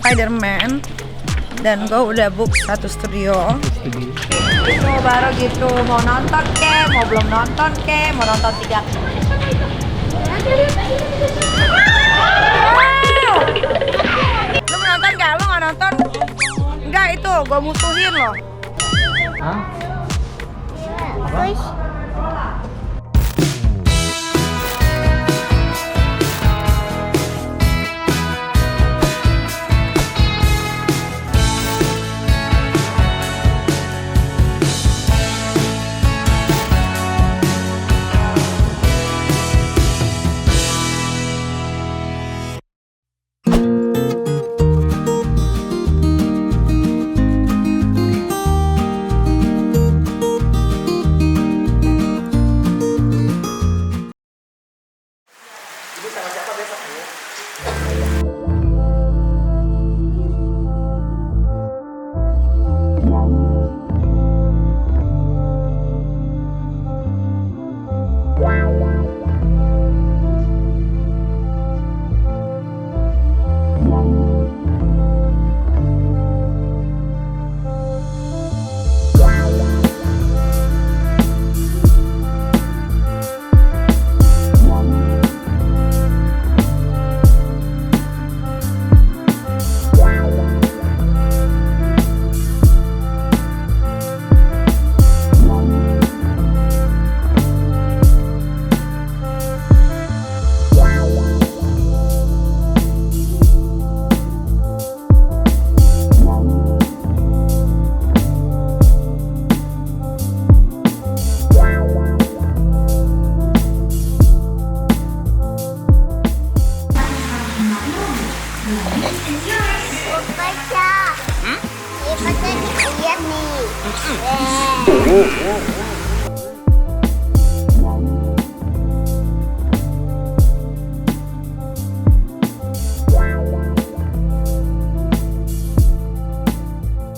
Spider-Man dan gue udah book satu studio. Itu baru gitu, mau nonton ke, mau belum nonton ke, mau nonton 3 Lu mau nonton gak? Lu gak nonton? Enggak, itu gue musuhin loh. Hah?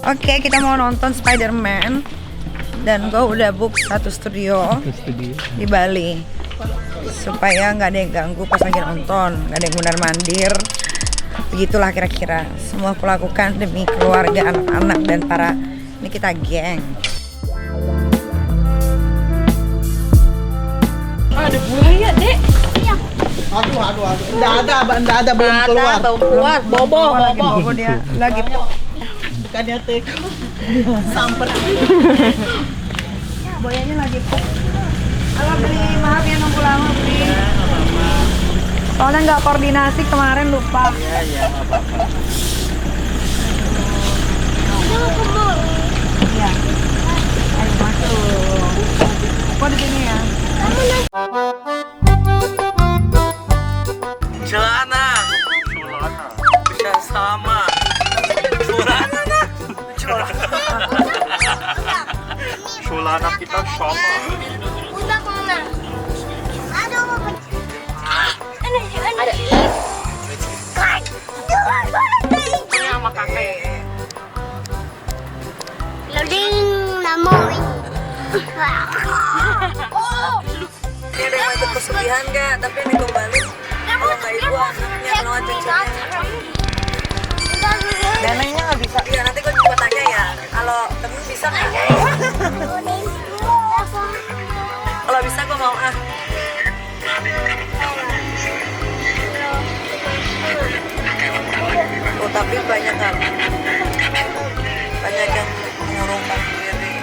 Oke, kita mau nonton Spider-Man dan gue udah book satu studio di Bali supaya nggak ada yang ganggu pas lagi nonton, nggak ada yang mondar-mandir. Begitulah kira-kira semua aku lakukan demi keluarga, anak-anak dan para ini kita geng. Ada buaya, Dek. Aduh. Nggak ada belum keluar. Belum keluar. Bobo Dia lagi Bukannya teko. Samper. boyanya lagi puk. Halo Bri, maaf ya nunggu lama Bri. Soalnya nggak koordinasi kemarin lupa. Iya, nggak apa-apa. Iya. Ayo masuk. Kok di sini ya? Celana. Bisa sama. Celana kita sama. Udah kemana? Aduh, ada. Ini sama kakek. Loading namoy. Oh, Ini ada yang ikut pesugihan nggak? Tapi ini kembali. Kalau nggak ibu anaknya kalau cucunya. Neneknya nggak bisa. Iya nanti gue coba tanya ya. Kalau temen bisa nggak? Kalau bisa gue mau ah. Oh tapi banyak kan? Banyak yang mengurungkan diri.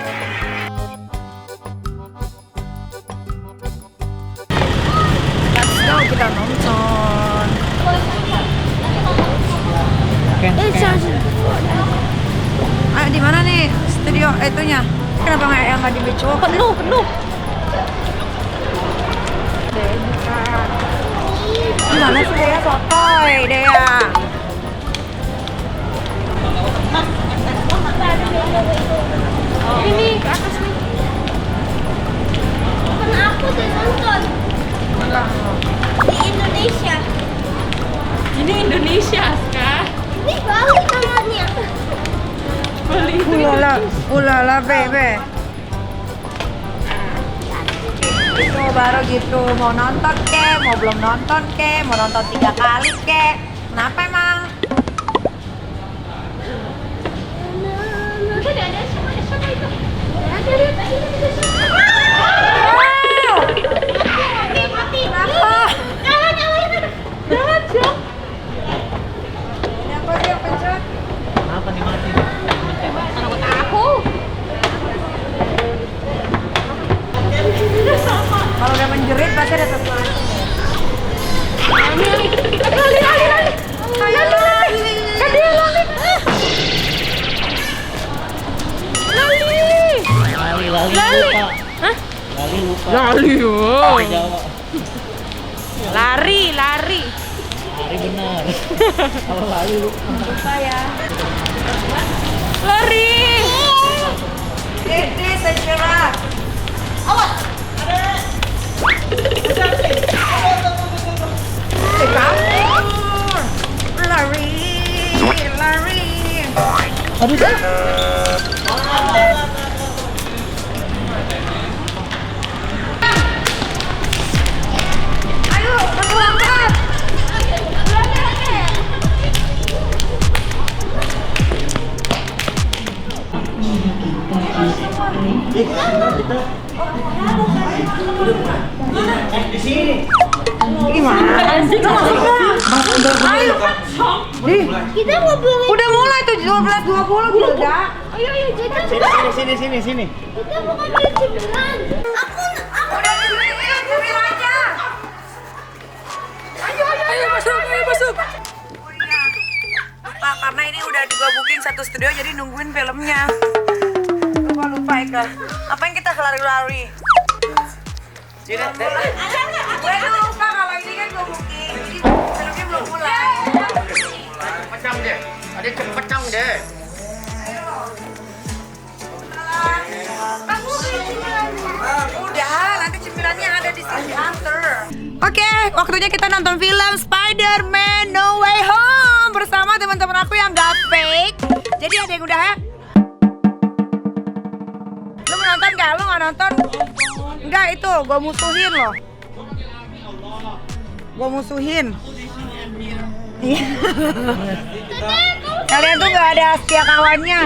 Let's go kita nonton. Ayo di mana nih studio itunya? Kenapa nggak yang nggak di beach walk? Penuh. Gimana sih Dea? Sotoy Dea. ini ke atas nih. Bukan aku tuh nonton di Indonesia. Ini Indonesia, Aska. Ini Bali namanya. Bali. Ulala bebe. Itu baru gitu, mau nonton ke, mau belum nonton ke, mau nonton 3 kali ke. Kenapa emang? Kalau udah menjerit pasti ada sesuatu. Lali, wow. Jawa. Lari. Lari benar. Kalau lari lupa. Lari. Ini sejarah. Lari. Aduh, Ayo, berlompat. Gimana? Ayo. Kita mau beli. Udah mulai tuh 12.20 gitu udah. Ayo kita sini. kita mau beli cemilan. Aku Udah cemil aja. Ayo masuk. Pak, karena ini udah juga booking satu studio jadi nungguin filmnya. Lupa Eka. Apa yang kita lari-lari? Gue lupa kalau ini kan gue booking. Jadi filmnya belum mulai. Pecang deh. Ada cepet deh. aku beli cemilannya. Udah, nanti cemilannya ada di sini after. Oke, waktunya kita nonton film Spider-Man No Way Home bersama teman-teman aku yang gak fake. Jadi ada yang udah ya? Lu mau nonton gak? Lu gak nonton? Enggak, itu gue musuhin loh. Gue musuhin. Iya. Kalian tuh gak ada setia kawannya.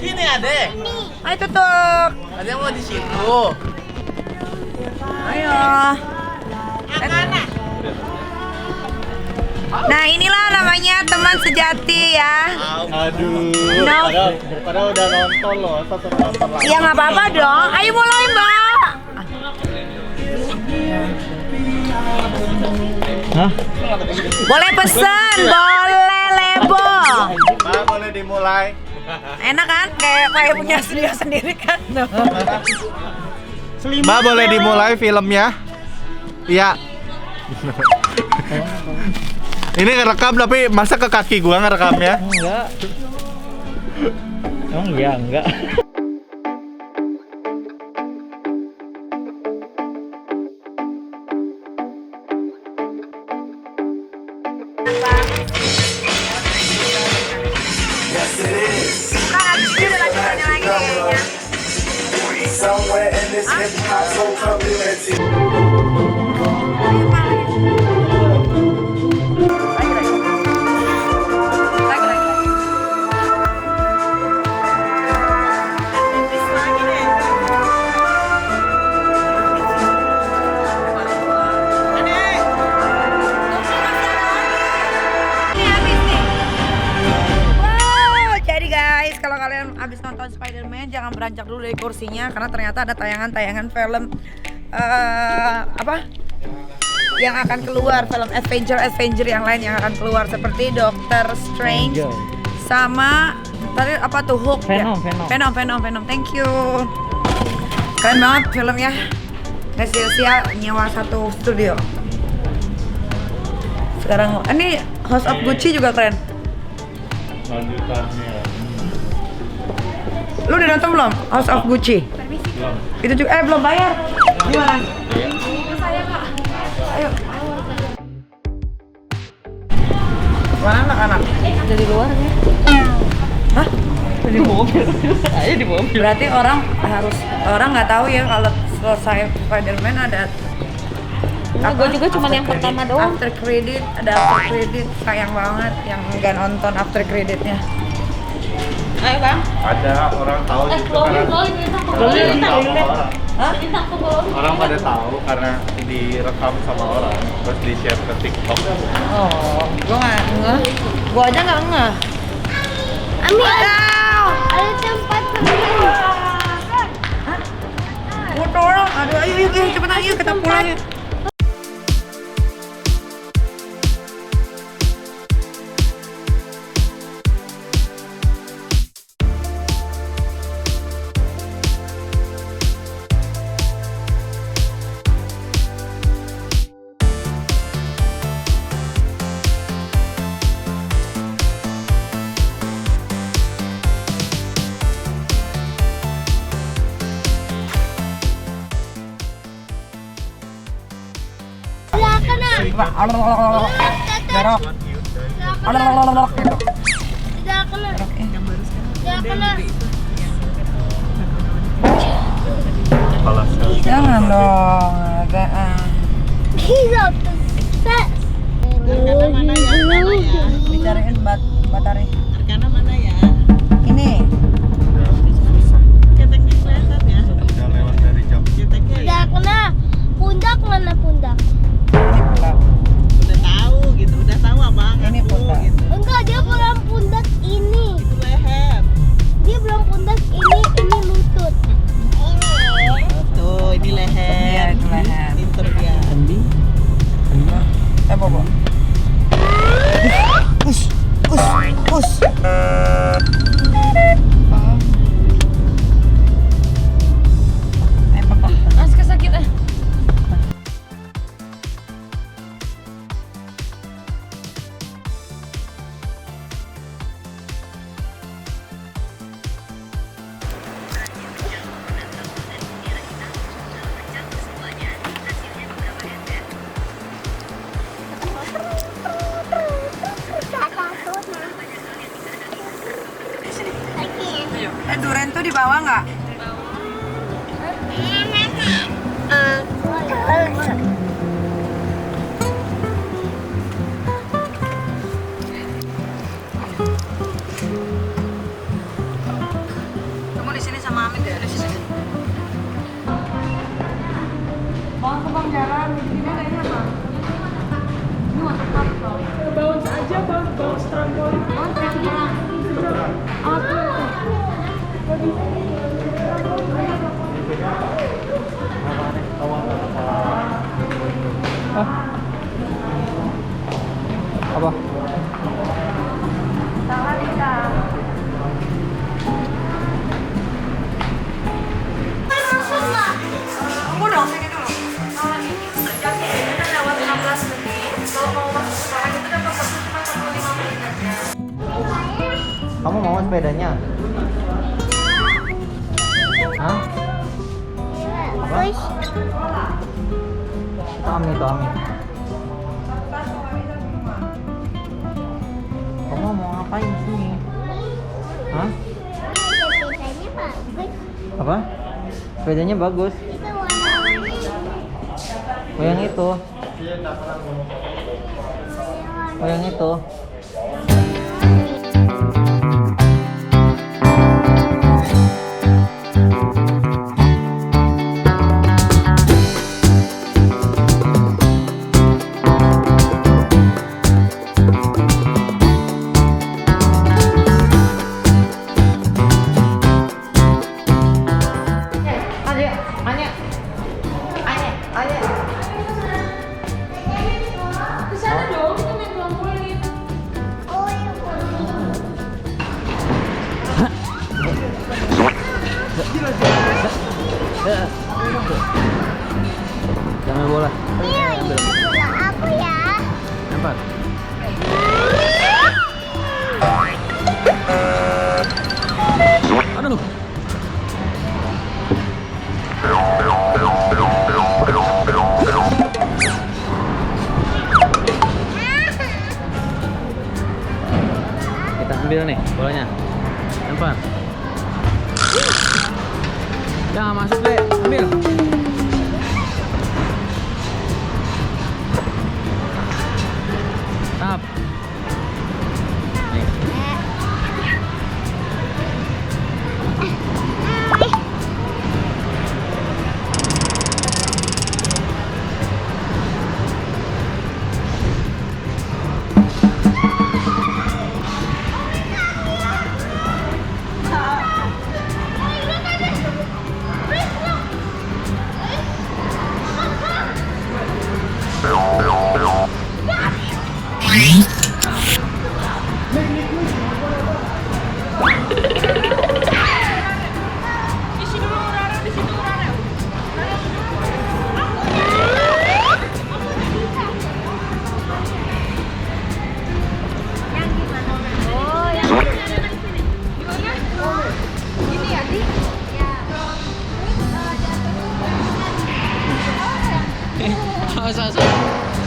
Sini ada. Ayo tutup. Ada yang mau di situ. Ayo. Nah inilah namanya teman sejati ya. Aduh. No. Padahal udah nonton loh, satu nonton lagi. Ya nggak apa-apa dong. Ayo mulai Mbak. Hah? Boleh pesen, boleh lebo. Boleh dimulai. Enak kan? Kayak punya studio sendiri kan? Mbak boleh dimulai filmnya? Iya. Ini ngerekam tapi masa ke kaki gua ngerekamnya? Enggak. Oh iya, enggak. Somewhere in this hip hop soul community. Kalau kalian habis nonton Spider-Man jangan beranjak dulu dari kursinya karena ternyata ada tayangan-tayangan film yang akan keluar, film Avenger yang lain yang akan keluar seperti Doctor Strange sama tadi apa tuh Hulk Venom. Thank you. Keren banget filmnya. Nggak sia-sia nyewa satu studio. Sekarang ini House of Gucci juga keren. Lu udah nonton belum? House of Gucci? Belum. Itu juga belum bayar. Gimana? Saya Kak. Ayo. Mana anak-anak? Dari luar ya. Hah? Di mobil. Saya di mobil. Berarti orang nggak tahu ya kalau selesai Spider-Man ada Gue juga cuma yang pertama doang. After credit, ada after credit. Sayang banget yang nggak nonton after creditnya. Ayo bang. Ada orang tahu gitu Keluarin, orang pada tahu karena direkam sama orang terus di share ke TikTok. Oh, gua nggak ngeh. Gua aja nggak ngeh. Ami, ada tempat permainan. Gua tolong. Aduh, ayo cepetan yuk kita pulang yuk. Coba, dorok. Gitu. Tidak kena. Tidak kena. Kepala sekali. Jangan dong, agak. Gila, sukses. Arkana mana ya? Dicariin baterai. Arkana mana ya? Ini. Ceteknya kelihatan ya. Udah lewat dari jam. Ceteknya ya. Tidak kena. Pundak mana pundak? Ini pundak. Udah tahu gitu. Udah tahu abang. Ini aku, pundak. Gitu. Enggak, dia belum pundak ini. Itu leher. Dia belum pundak ini lutut. Tuh ini leher. Iya, itu leher. Pinter dia. Bobo. Push. Mas kesakitan. Durian tuh di bawah nggak? Kamu di sini sama Amit ya? Di sini. Bang jalan di sini kayaknya apa? Ini waterpark dong. Bounce aja, bounce trampolin. Bounce trampolin. Apa? Salah kita. Tunggu dong, sini dulu. Kalau ini jaknya kita lewat 16 menit. Kalau mau masuk sekolah kita dapat waktu cuma 45 menit aja. Kamu mau sepedanya? Hah? Push. Itu Ami. Kamu mau ngapain di sini? Hah? Sepedanya bagus. Apa? Sepedanya bagus. Itu warna-warni. Oh yang itu. Oh yang itu. Oh, iya, boleh. Jangan bola. Iya, ini bola aku ya. Lempar. Aduh. Kita ambil nih bolanya. Lempar. Jangan masuk deh, ambil. Tap. Nih.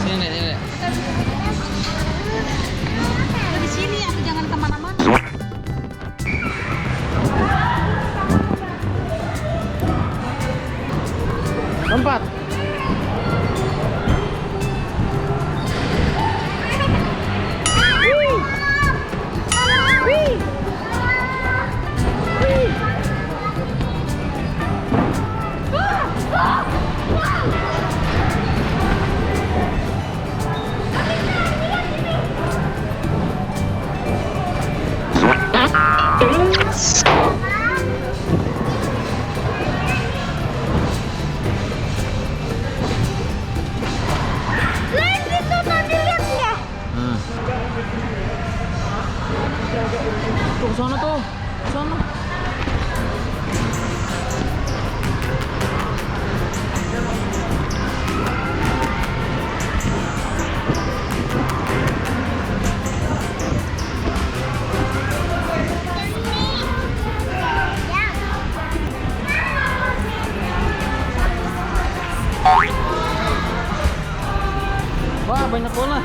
Sini, sini. Di sini aku jangan kemana-mana. Lompat. Tuh, sana tuh. Sana. Wah, banyak bola.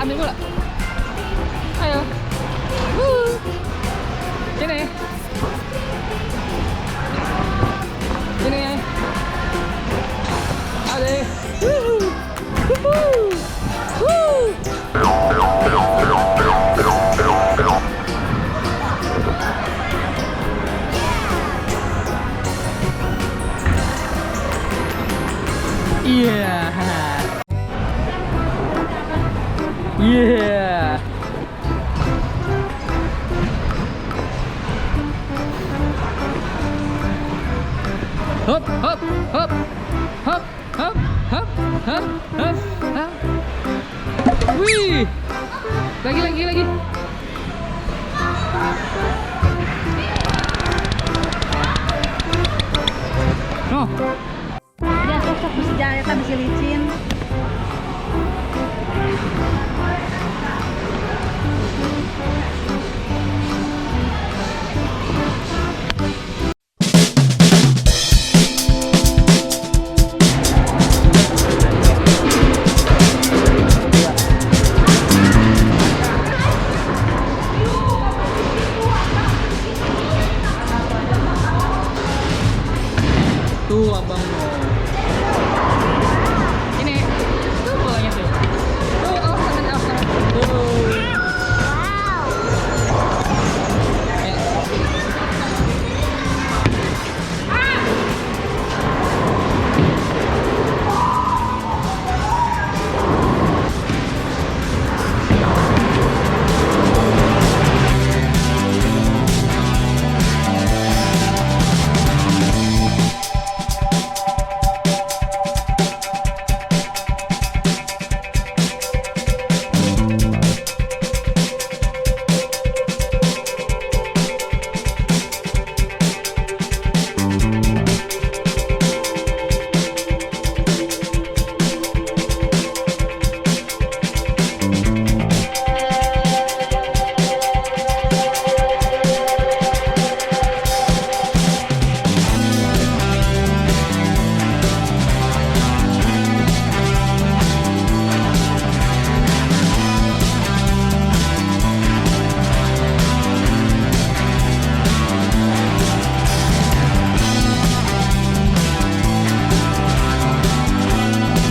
Ambil bola. Ayo. Sini. Sini. Ade. Yeah. Yeah. Hop, hop, hop, hop, hop, hop, hop, hop, hop. Wih, lagi. No. Udah sosok bisa jalan, bisa licin. Tuh abang